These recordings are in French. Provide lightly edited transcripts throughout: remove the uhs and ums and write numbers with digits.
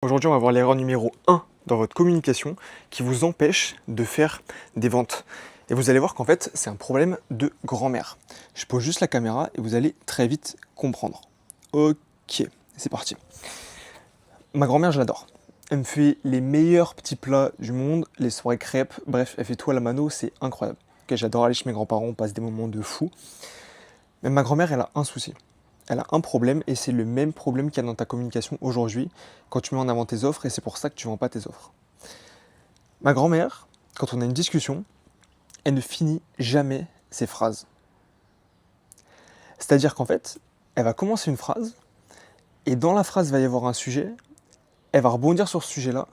Aujourd'hui, on va voir l'erreur numéro 1 dans votre communication qui vous empêche de faire des ventes. Et vous allez voir qu'en fait, c'est un problème de grand-mère. Je pose juste la caméra et vous allez très vite comprendre. Ok, c'est parti. Ma grand-mère, je l'adore. Elle me fait les meilleurs petits plats du monde, les soirées crêpes, bref, elle fait tout à la mano, c'est incroyable. Ok, j'adore aller chez mes grands-parents, on passe des moments de fou. Mais ma grand-mère, elle a un souci. Elle a un problème et c'est le même problème qu'il y a dans ta communication aujourd'hui quand tu mets en avant tes offres et c'est pour ça que tu ne vends pas tes offres. Ma grand-mère, quand on a une discussion, elle ne finit jamais ses phrases. C'est-à-dire qu'en fait, elle va commencer une phrase et dans la phrase, il va y avoir un sujet, elle va rebondir sur ce sujet-là,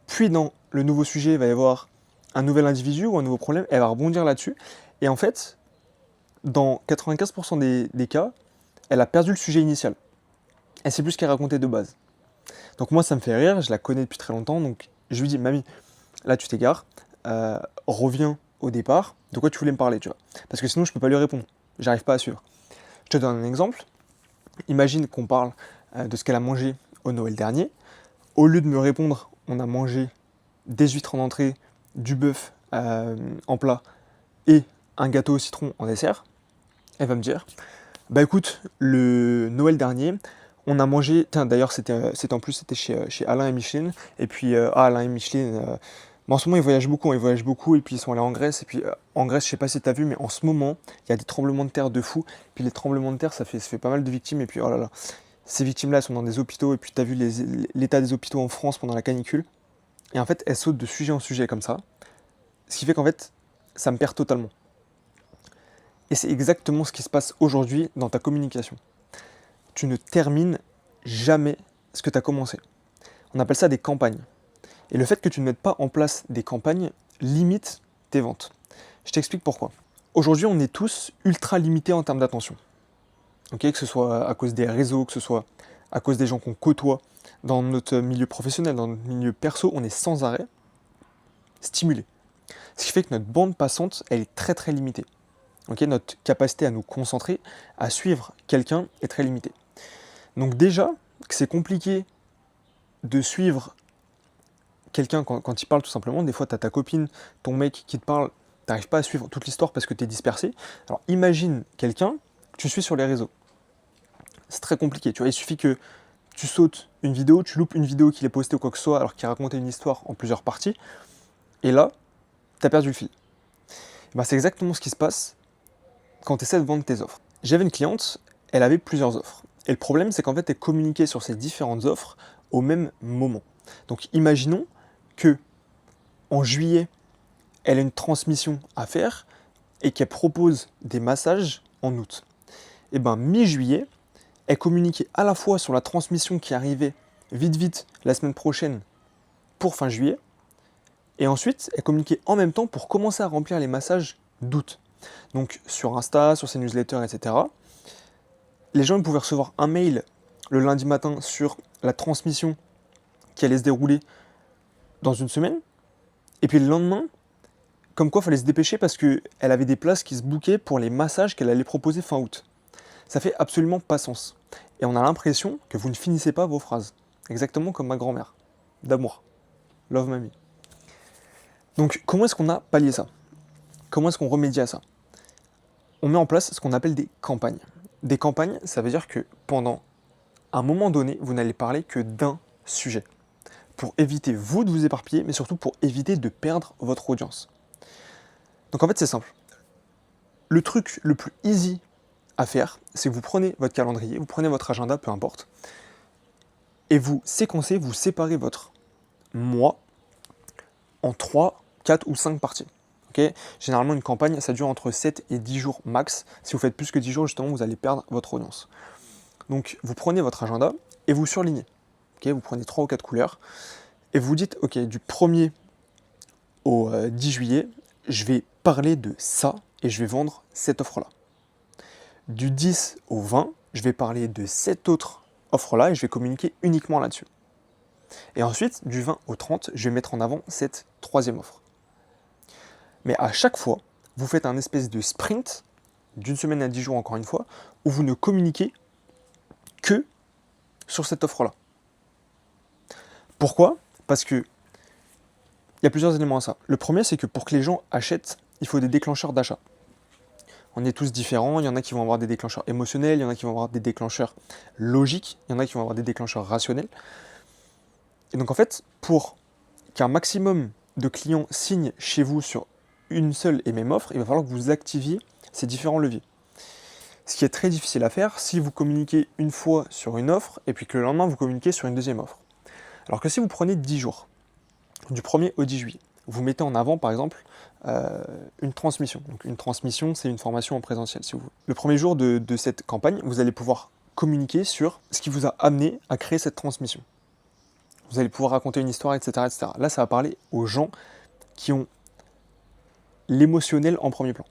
puis dans le nouveau sujet, il va y avoir un nouvel individu ou un nouveau problème, elle va rebondir là-dessus et en fait, dans 95% des cas, elle a perdu le sujet initial. Elle sait plus ce qu'elle racontait de base. Donc moi, ça me fait rire, je la connais depuis très longtemps, donc je lui dis, mamie, là tu t'égares, reviens au départ, de quoi tu voulais me parler, tu vois. Parce que sinon, je peux pas lui répondre, j'arrive pas à suivre. Je te donne un exemple, imagine qu'on parle de ce qu'elle a mangé au Noël dernier, au lieu de me répondre, on a mangé des huîtres en entrée, du bœuf en plat et un gâteau au citron en dessert, elle va me dire, bah écoute, le Noël dernier, on a mangé, tiens d'ailleurs c'était en plus c'était chez Alain et Micheline, et puis Alain et Micheline, bon, en ce moment ils voyagent beaucoup et puis ils sont allés en Grèce, et puis en Grèce je sais pas si tu as vu, mais en ce moment il y a des tremblements de terre de fou, puis les tremblements de terre ça fait pas mal de victimes, et puis oh là là, ces victimes là elles sont dans des hôpitaux, et puis tu as vu l'état des hôpitaux en France pendant la canicule, et en fait elles sautent de sujet en sujet comme ça, ce qui fait qu'en fait ça me perd totalement. Et c'est exactement ce qui se passe aujourd'hui dans ta communication. Tu ne termines jamais ce que tu as commencé. On appelle ça des campagnes. Et le fait que tu ne mettes pas en place des campagnes limite tes ventes. Je t'explique pourquoi. Aujourd'hui, on est tous ultra limités en termes d'attention. Okay, que ce soit à cause des réseaux, que ce soit à cause des gens qu'on côtoie dans notre milieu professionnel, dans notre milieu perso, on est sans arrêt stimulé. Ce qui fait que notre bande passante, elle est très très limitée. Okay, notre capacité à nous concentrer, à suivre quelqu'un est très limitée. Donc déjà, que c'est compliqué de suivre quelqu'un quand il parle tout simplement. Des fois, tu as ta copine, ton mec qui te parle, tu n'arrives pas à suivre toute l'histoire parce que tu es dispersé. Alors imagine quelqu'un que tu suis sur les réseaux. C'est très compliqué, tu vois. Il suffit que tu sautes une vidéo, tu loupes une vidéo qu'il est postée ou quoi que ce soit, alors qu'il racontait une histoire en plusieurs parties, et là, tu as perdu le fil. Ben, c'est exactement ce qui se passe quand tu essaies de vendre tes offres. J'avais une cliente, elle avait plusieurs offres. Et le problème, c'est qu'en fait, elle communiquait sur ces différentes offres au même moment. Donc imaginons que en juillet, elle a une transmission à faire et qu'elle propose des massages en août. Et bien mi-juillet, elle communiquait à la fois sur la transmission qui arrivait vite la semaine prochaine pour fin juillet, et ensuite elle communiquait en même temps pour commencer à remplir les massages d'août. Donc sur Insta, sur ses newsletters, etc. Les gens pouvaient recevoir un mail le lundi matin sur la transmission qui allait se dérouler dans une semaine, et puis le lendemain, comme quoi il fallait se dépêcher parce qu'elle avait des places qui se bookaient pour les massages qu'elle allait proposer fin août. Ça fait absolument pas sens. Et on a l'impression que vous ne finissez pas vos phrases. Exactement comme ma grand-mère. D'amour. Love mamie. Donc comment est-ce qu'on a pallié ça? Comment est-ce qu'on remédie à ça? On met en place ce qu'on appelle des campagnes. Des campagnes, ça veut dire que pendant un moment donné, vous n'allez parler que d'un sujet. Pour éviter vous de vous éparpiller, mais surtout pour éviter de perdre votre audience. Donc en fait c'est simple. Le truc le plus easy à faire, c'est que vous prenez votre calendrier, vous prenez votre agenda, peu importe, et vous séquencez, vous séparez votre mois en 3, 4 ou 5 parties. Okay, généralement, une campagne, ça dure entre 7 et 10 jours max. Si vous faites plus que 10 jours, justement, vous allez perdre votre audience. Donc, vous prenez votre agenda et vous surlignez. Okay, vous prenez 3 ou 4 couleurs et vous dites, ok, du 1er au 10 juillet, je vais parler de ça et je vais vendre cette offre-là. Du 10 au 20, je vais parler de cette autre offre-là et je vais communiquer uniquement là-dessus. Et ensuite, du 20 au 30, je vais mettre en avant cette troisième offre. Mais à chaque fois, vous faites un espèce de sprint, d'une semaine à 10 jours encore une fois, où vous ne communiquez que sur cette offre-là. Pourquoi? Parce que il y a plusieurs éléments à ça. Le premier, c'est que pour que les gens achètent, il faut des déclencheurs d'achat. On est tous différents, il y en a qui vont avoir des déclencheurs émotionnels, il y en a qui vont avoir des déclencheurs logiques, il y en a qui vont avoir des déclencheurs rationnels. Et donc en fait, pour qu'un maximum de clients signent chez vous sur une seule et même offre, il va falloir que vous activiez ces différents leviers. Ce qui est très difficile à faire si vous communiquez une fois sur une offre et puis que le lendemain vous communiquez sur une deuxième offre. Alors que si vous prenez 10 jours, du 1er au 10 juillet, vous mettez en avant par exemple une transmission. Donc une transmission, c'est une formation en présentiel si vous voulez. Le premier jour de cette campagne, vous allez pouvoir communiquer sur ce qui vous a amené à créer cette transmission. Vous allez pouvoir raconter une histoire, etc., etc. Là, ça va parler aux gens qui ont l'émotionnel en premier plan.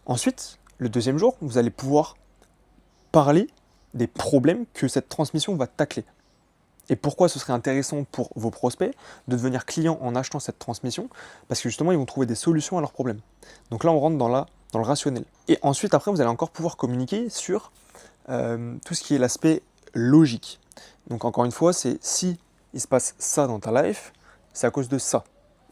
Ensuite, le deuxième jour, vous allez pouvoir parler des problèmes que cette transmission va tacler. Et pourquoi ce serait intéressant pour vos prospects de devenir clients en achetant cette transmission? Parce que justement, ils vont trouver des solutions à leurs problèmes. Donc là, on rentre dans le rationnel. Et ensuite, après, vous allez encore pouvoir communiquer sur tout ce qui est l'aspect logique. Donc encore une fois, c'est si il se passe ça dans ta life, c'est à cause de ça.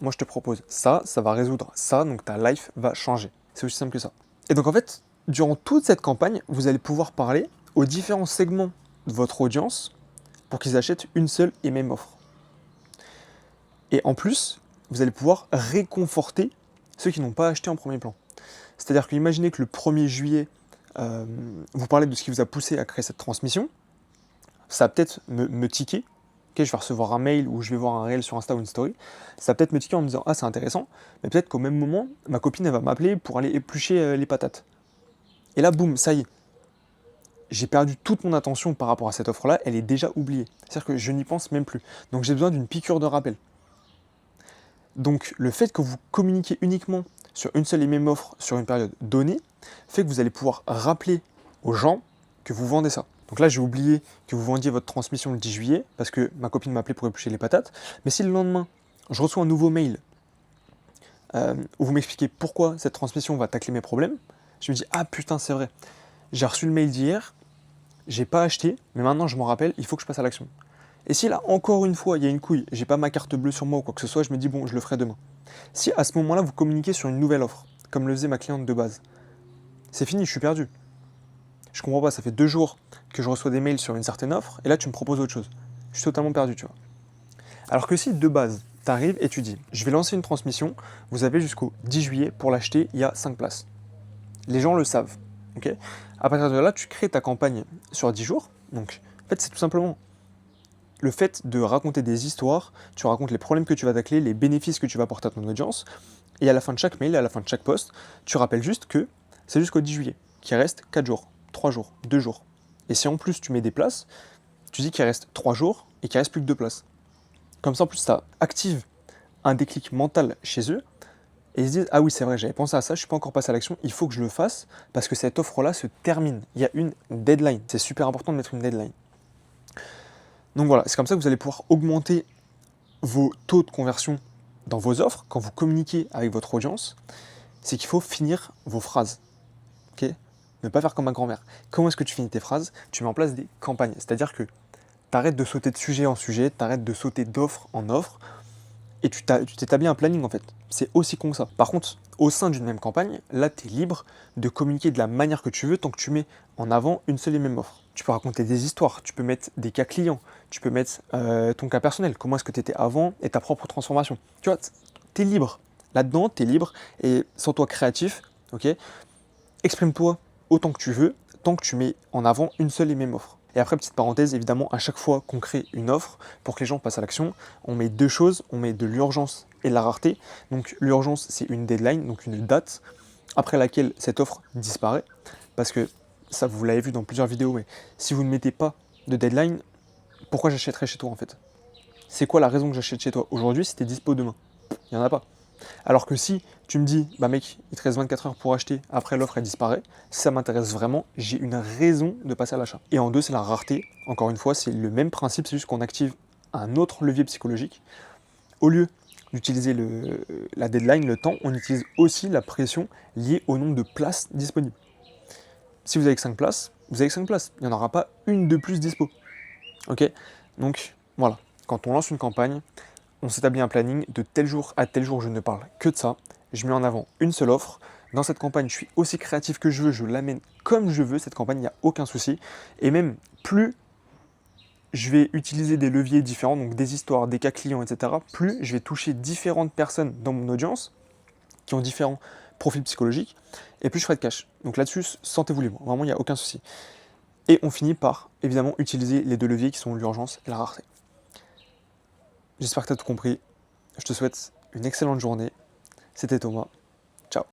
Moi, je te propose ça, ça va résoudre ça, donc ta life va changer. C'est aussi simple que ça. Et donc en fait, durant toute cette campagne, vous allez pouvoir parler aux différents segments de votre audience pour qu'ils achètent une seule et même offre. Et en plus, vous allez pouvoir réconforter ceux qui n'ont pas acheté en premier plan. C'est-à-dire que imaginez que le 1er juillet, vous parlez de ce qui vous a poussé à créer cette transmission, ça va peut-être me tiquer. Okay, je vais recevoir un mail ou je vais voir un réel sur Insta ou une story. Ça va peut-être me tiquer en me disant « Ah, c'est intéressant », mais peut-être qu'au même moment, ma copine elle va m'appeler pour aller éplucher les patates. Et là, boum, ça y est. J'ai perdu toute mon attention par rapport à cette offre-là, elle est déjà oubliée. C'est-à-dire que je n'y pense même plus. Donc j'ai besoin d'une piqûre de rappel. Donc le fait que vous communiquiez uniquement sur une seule et même offre sur une période donnée, fait que vous allez pouvoir rappeler aux gens que vous vendez ça. Donc là, j'ai oublié que vous vendiez votre transmission le 10 juillet, parce que ma copine m'a appelé pour éplucher les patates. Mais si le lendemain, je reçois un nouveau mail où vous m'expliquez pourquoi cette transmission va tacler mes problèmes, je me dis « Ah putain, c'est vrai, j'ai reçu le mail d'hier, j'ai pas acheté, mais maintenant je m'en rappelle, il faut que je passe à l'action. » Et si là, encore une fois, il y a une couille, j'ai pas ma carte bleue sur moi ou quoi que ce soit, je me dis « Bon, je le ferai demain. » Si à ce moment-là, vous communiquez sur une nouvelle offre, comme le faisait ma cliente de base, c'est fini, je suis perdu. Je comprends pas, ça fait 2 jours que je reçois des mails sur une certaine offre, et là tu me proposes autre chose. Je suis totalement perdu, tu vois. Alors que si de base, tu arrives et tu dis, je vais lancer une transmission, vous avez jusqu'au 10 juillet pour l'acheter, il y a 5 places. Les gens le savent, ok? À partir de là, tu crées ta campagne sur 10 jours, donc en fait c'est tout simplement le fait de raconter des histoires, tu racontes les problèmes que tu vas tacler, les bénéfices que tu vas apporter à ton audience, et à la fin de chaque mail, à la fin de chaque post, tu rappelles juste que c'est jusqu'au 10 juillet, qu'il reste 4 jours. 3 jours, 2 jours. Et si en plus tu mets des places, tu dis qu'il reste 3 jours et qu'il reste plus que 2 places. Comme ça en plus ça active un déclic mental chez eux et ils se disent « Ah oui c'est vrai, j'avais pensé à ça, je suis pas encore passé à l'action, il faut que je le fasse parce que cette offre-là se termine. Il y a une deadline. C'est super important de mettre une deadline. » Donc voilà, c'est comme ça que vous allez pouvoir augmenter vos taux de conversion dans vos offres quand vous communiquez avec votre audience. C'est qu'il faut finir vos phrases. Ok ? Ne pas faire comme ma grand-mère. Comment est-ce que tu finis tes phrases? Tu mets en place des campagnes. C'est-à-dire que tu arrêtes de sauter de sujet en sujet, tu arrêtes de sauter d'offre en offre, et tu t'établis un planning en fait. C'est aussi con que ça. Par contre, au sein d'une même campagne, là, tu es libre de communiquer de la manière que tu veux tant que tu mets en avant une seule et même offre. Tu peux raconter des histoires, tu peux mettre des cas clients, tu peux mettre ton cas personnel, comment est-ce que tu étais avant et ta propre transformation. Tu vois, tu es libre. Là-dedans, tu es libre et sens-toi créatif, ok? Exprime-toi autant que tu veux, tant que tu mets en avant une seule et même offre. Et après, petite parenthèse, évidemment, à chaque fois qu'on crée une offre, pour que les gens passent à l'action, on met 2 choses, on met de l'urgence et de la rareté. Donc l'urgence, c'est une deadline, donc une date, après laquelle cette offre disparaît, parce que ça, vous l'avez vu dans plusieurs vidéos, mais si vous ne mettez pas de deadline, pourquoi j'achèterais chez toi en fait? C'est quoi la raison que j'achète chez toi aujourd'hui si t'es dispo demain? Il n'y en a pas. Alors que si tu me dis, bah mec, il te reste 24 heures pour acheter, après l'offre elle disparaît, si ça m'intéresse vraiment, j'ai une raison de passer à l'achat. Et en deux, c'est la rareté. Encore une fois, c'est le même principe, c'est juste qu'on active un autre levier psychologique. Au lieu d'utiliser la deadline, le temps, on utilise aussi la pression liée au nombre de places disponibles. Si vous avez que 5 places, vous avez que 5 places. Il n'y en aura pas une de plus dispo. Ok? Donc voilà. quand on lance une campagne, on s'établit un planning de tel jour à tel jour, je ne parle que de ça. Je mets en avant une seule offre. Dans cette campagne, je suis aussi créatif que je veux, je l'amène comme je veux, cette campagne, il n'y a aucun souci. Et même plus je vais utiliser des leviers différents, donc des histoires, des cas clients, etc., plus je vais toucher différentes personnes dans mon audience qui ont différents profils psychologiques, et plus je ferai de cash. Donc là-dessus, sentez-vous libre, vraiment, il n'y a aucun souci. Et on finit par, évidemment, utiliser les deux leviers qui sont l'urgence et la rareté. J'espère que tu as tout compris. Je te souhaite une excellente journée. C'était Thomas.